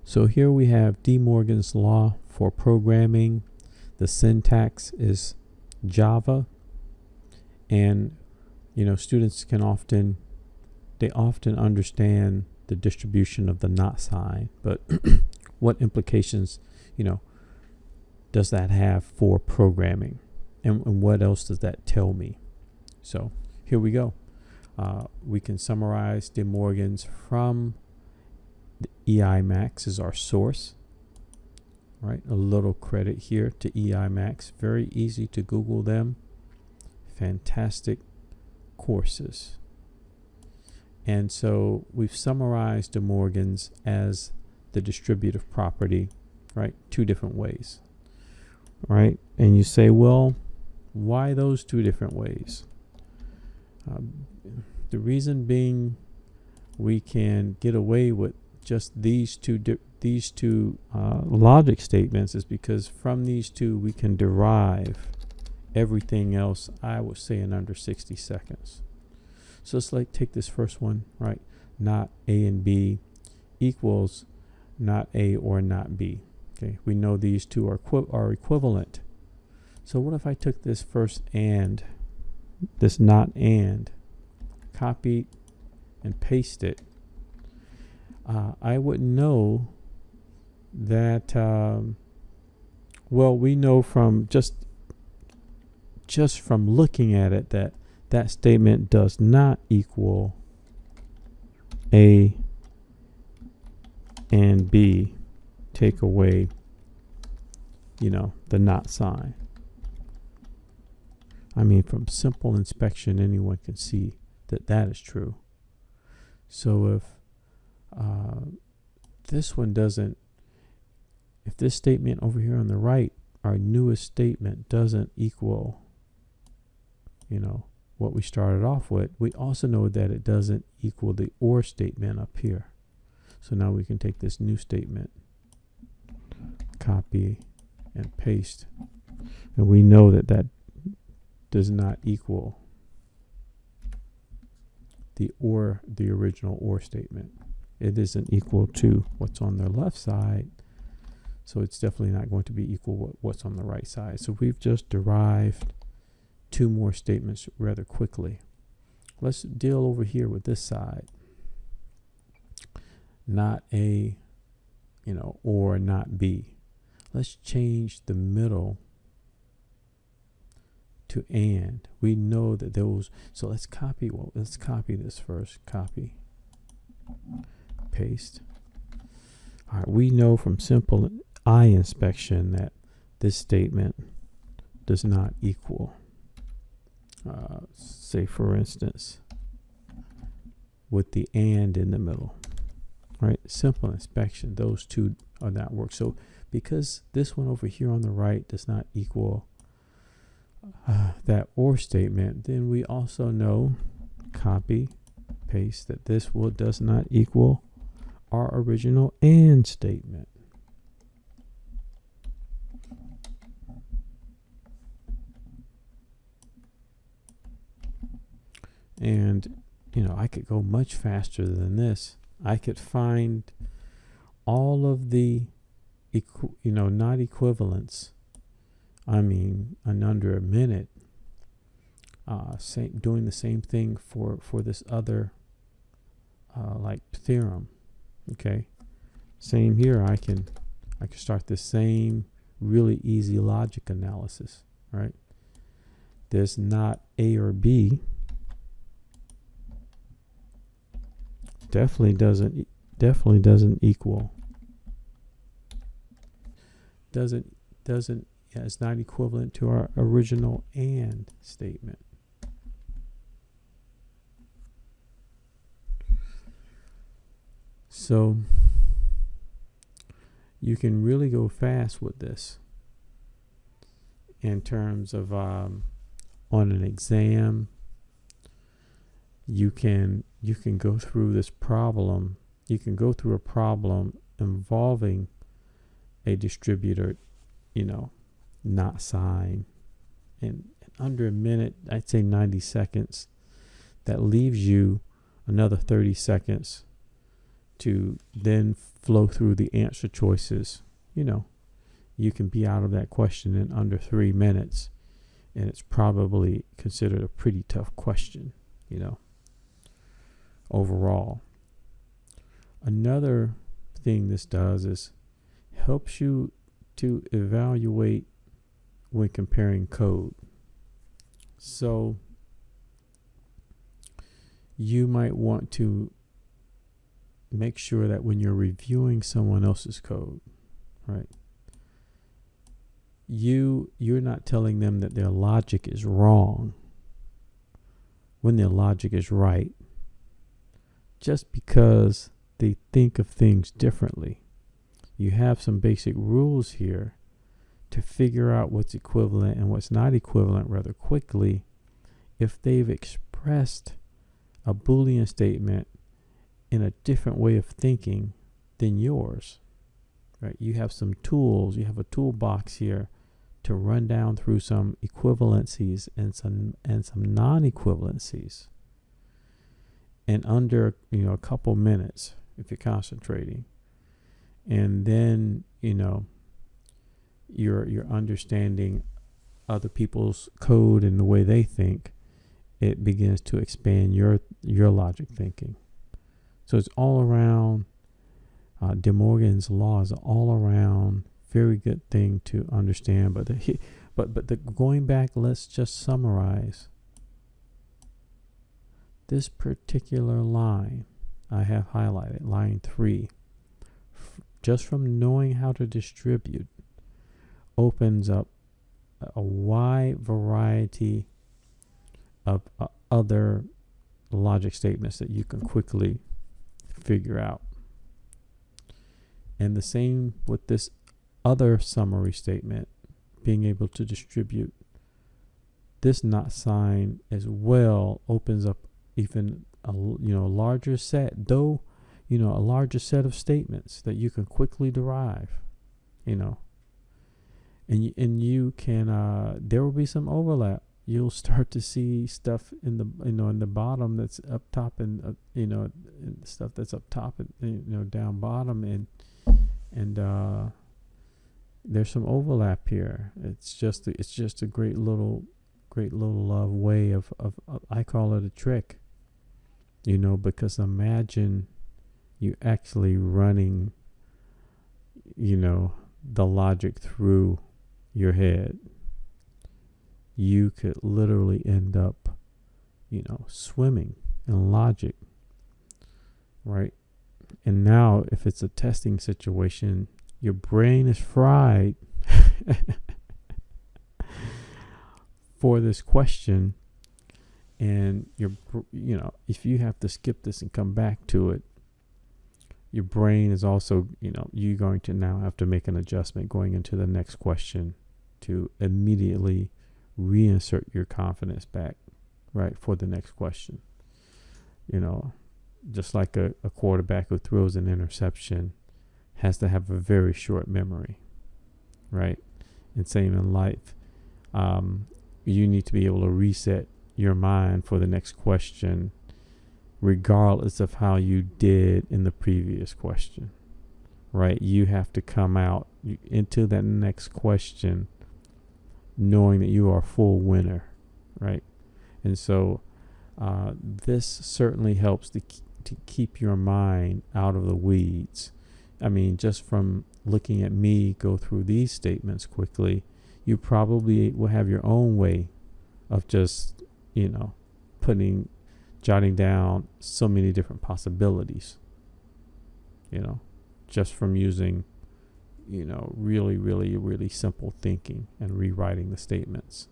So here we have DeMorgan's law for programming. The syntax is Java, and students can often understand the distribution of the not sign, but what implications does that have for programming, and what else does that tell me? So here we go. We can summarize DeMorgan's from the EIMax is our source. Right, a little credit here to EIMax. Very easy to Google them. Fantastic courses. And so we've summarized DeMorgan's as the distributive property, right? Two different ways, right? And you say, well, why those two different ways? The reason being, we can get away with just these two logic statements is because from these two we can derive everything else, I would say, in under 60 seconds. So let's take this first one, right? Not A and B equals not A or not B. Okay, we know these two are equivalent. So what if I took this first and, this not and, copied and pasted it? I would know that, well, we know from just from looking at it that statement does not equal A and B. Take away, the not sign. I mean, from simple inspection, anyone can see that is true. So if this one doesn't, if this statement over here on the right, our newest statement, doesn't equal, what we started off with, we also know that it doesn't equal the or statement up here. So now we can take this new statement, copy and paste, and we know that does not equal the original or statement. It isn't equal to what's on the left side, so it's definitely not going to be equal what's on the right side. So we've just derived two more statements rather quickly. Let's deal over here with this side. Not A, or not B. Let's change the middle to and. We know that those, so let's copy this first. Copy, paste. All right, we know from simple eye inspection that this statement does not equal, say for instance, with the and in the middle, right? Simple inspection, those two are not work. So because this one over here on the right does not equal that or statement, then we also know, copy, paste, that this does not equal our original and statement. And I could go much faster than this. I could find all of the not equivalents, in under a minute, doing the same thing for this other like theorem. Okay, same here. I can start the same really easy logic analysis, right? There's not A or B. Definitely doesn't equal. It's not equivalent to our original and statement. So you can really go fast with this in terms of on an exam. You can go through this problem. You can go through a problem involving a distributor, not sign, in under a minute. I'd say 90 seconds. That leaves you another 30 seconds to then flow through the answer choices, you can be out of that question in under 3 minutes, and it's probably considered a pretty tough question, overall. Another thing this does is helps you to evaluate when comparing code. So you might want to make sure that when you're reviewing someone else's code, right, you're not telling them that their logic is wrong when their logic is right, just because they think of things differently. You have some basic rules here to figure out what's equivalent and what's not equivalent rather quickly if they've expressed a Boolean statement in a different way of thinking than yours, right? You have some tools, you have a toolbox here to run down through some equivalencies and some non-equivalencies. And under, a couple minutes, if you're concentrating, and then, you're understanding other people's code and the way they think, it begins to expand your logic thinking. So it's all around, DeMorgan's law is all around very good thing to understand. But going back, let's just summarize this particular line I have highlighted, line 3. Just from knowing how to distribute opens up a wide variety of other logic statements that you can quickly figure out. And the same with this other summary statement, being able to distribute this not sign as well opens up even a larger set, a larger set of statements that you can quickly derive, and you can there will be some overlap. You'll start to see stuff in the in the bottom that's up top, and and stuff that's up top and down bottom, and there's some overlap here. It's just a great little way of I call it a trick, because imagine you actually running the logic through your head. You could literally end up swimming in logic, right? And now if it's a testing situation, your brain is fried for this question, and if you have to skip this and come back to it, your brain is also, you're going to now have to make an adjustment going into the next question to immediately reinsert your confidence back, right, for the next question. Just like a quarterback who throws an interception has to have a very short memory, right? And same in life. You need to be able to reset your mind for the next question, regardless of how you did in the previous question, right? You have to come out into that next question knowing that you are a full winner, right? And so this certainly helps to keep your mind out of the weeds. I mean, just from looking at me go through these statements quickly, you probably will have your own way of just, jotting down so many different possibilities, just from using, really, really, really simple thinking and rewriting the statements.